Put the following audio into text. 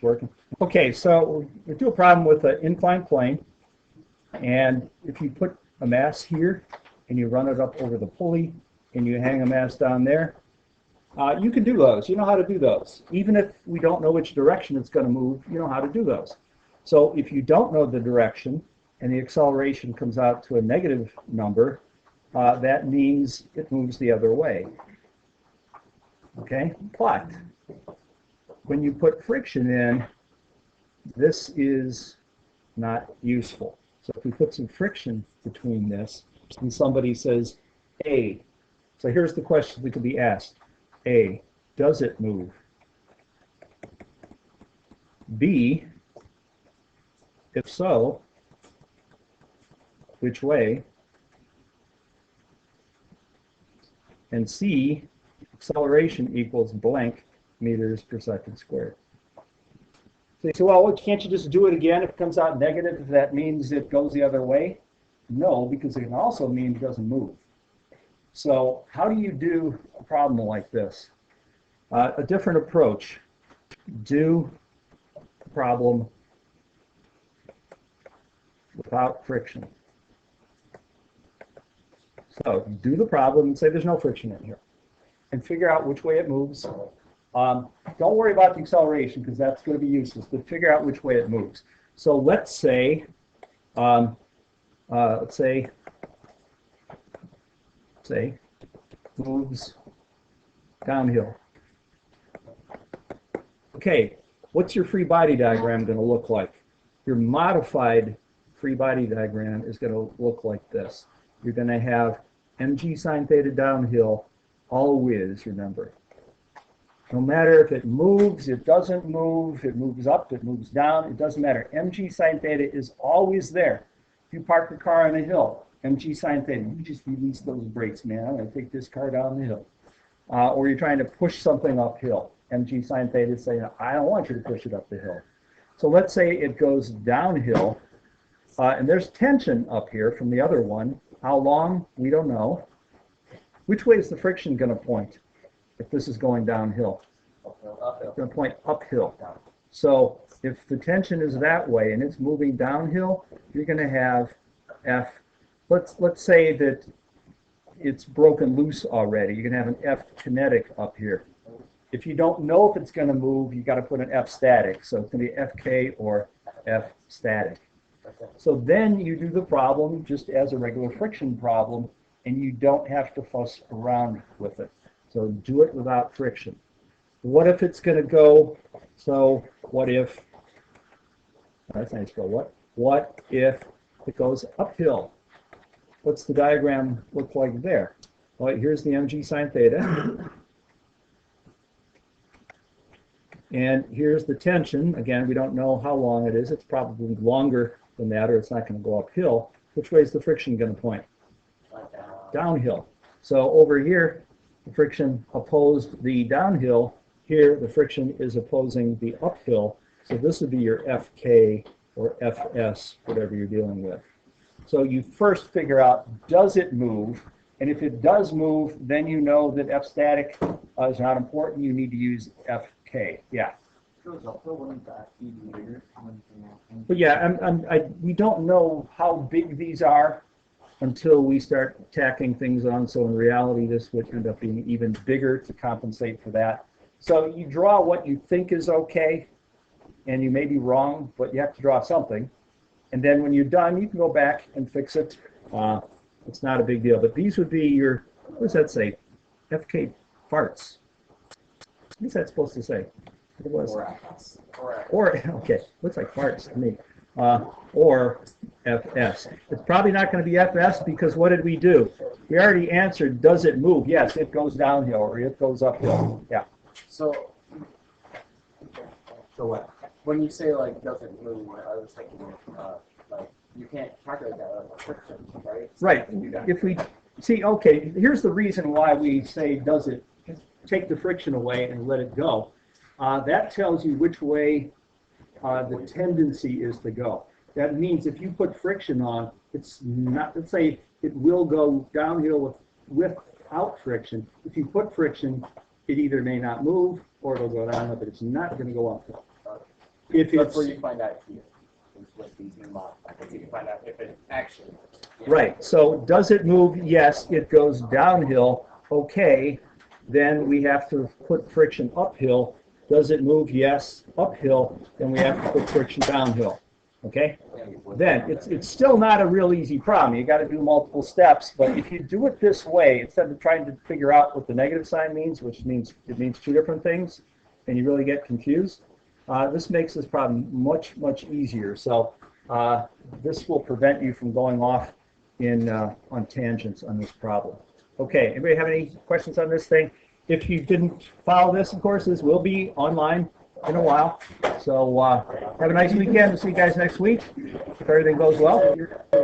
it's working. Okay, so we do a problem with an inclined plane, and if you put a mass here and you run it up over the pulley and you hang a mass down there, you can do those. You know how to do those. Even if we don't know which direction it's going to move, you know how to do those. So if you don't know the direction and the acceleration comes out to a negative number, that means it moves the other way. Okay, but when you put friction in, this is not useful. So if we put some friction between this, and somebody says, A, so here's the question that could be asked. A, does it move? B, if so, which way? And C, acceleration equals blank meters per second squared. So you say, well, can't you just do it again if it comes out negative, if that means it goes the other way? No, because it can also mean it doesn't move. So how do you do a problem like this? A different approach. Do a problem without friction. So do the problem and say there's no friction in here, and figure out which way it moves. Don't worry about the acceleration because that's going to be useless, but figure out which way it moves. So let's say moves downhill. Okay, what's your free body diagram going to look like? Your modified free body diagram is going to look like this. You're going to have mg sine theta downhill, always, remember. No matter if it moves, it doesn't move, it moves up, it moves down, it doesn't matter. Mg sine theta is always there. If you park your car on a hill, mg sine theta, you just release those brakes, man. I'm going to take this car down the hill. Or you're trying to push something uphill. Mg sine theta is saying, I don't want you to push it up the hill. So let's say it goes downhill, and there's tension up here from the other one. How long? We don't know. Which way is the friction going to point if this is going downhill? Uphill. It's going to point uphill. So if the tension is that way and it's moving downhill, you're going to have F. Let's say that it's broken loose already. You're going to have an F kinetic up here. If you don't know if it's going to move, you've got to put an F static. So it's going to be FK or F static. So then you do the problem just as a regular friction problem, and you don't have to fuss around with it. So do it without friction. What if it's going to go, so what if, that's nice, go what if it goes uphill? What's the diagram look like there? Well, here's the mg sine theta. And here's the tension. Again, we don't know how long it is. It's probably longer than that, or it's not going to go uphill. Which way is the friction going to point? Downhill. So over here, the friction opposed the downhill. Here, the friction is opposing the uphill. So this would be your FK or FS, whatever you're dealing with. So you first figure out, does it move? And if it does move, then you know that F static is not important. You need to use FK. Yeah. But yeah, we don't know how big these are until we start tacking things on. So in reality, this would end up being even bigger to compensate for that. So you draw what you think is okay, and you may be wrong, but you have to draw something. And then when you're done, you can go back and fix it. It's not a big deal. But these would be your, what does that say? FK farts. What is that supposed to say? It was. Or okay, looks like farts to me. Or FS. It's probably not going to be FS because what did we do? We already answered, does it move? Yes, it goes downhill or it goes uphill. Yeah. So what? When you say like doesn't move, I was thinking like you can't calculate that with friction, right? So right. If we see, okay, here's the reason why we say does it take the friction away and let it go. That tells you which way the tendency is to go. That means if you put friction on, it's not, let's say it will go downhill without friction. If you put friction, it either may not move or it'll go downhill, but it's not going to go uphill. if That's it's, where you find out here, is with these new modifiers. You can find out if it actually. Right, so does it move? Yes, it goes downhill. Okay, then we have to put friction uphill. Does it move? Yes, uphill. Then we have to put friction downhill. Okay? Then it's still not a real easy problem. You got to do multiple steps, but if you do it this way, instead of trying to figure out what the negative sign means, which means it means two different things, and you really get confused, this makes this problem much easier. So this will prevent you from going off in on tangents on this problem. Okay, anybody have any questions on this thing? If you didn't follow this, of course, this will be online in a while. So have a nice weekend. We'll see you guys next week if everything goes well.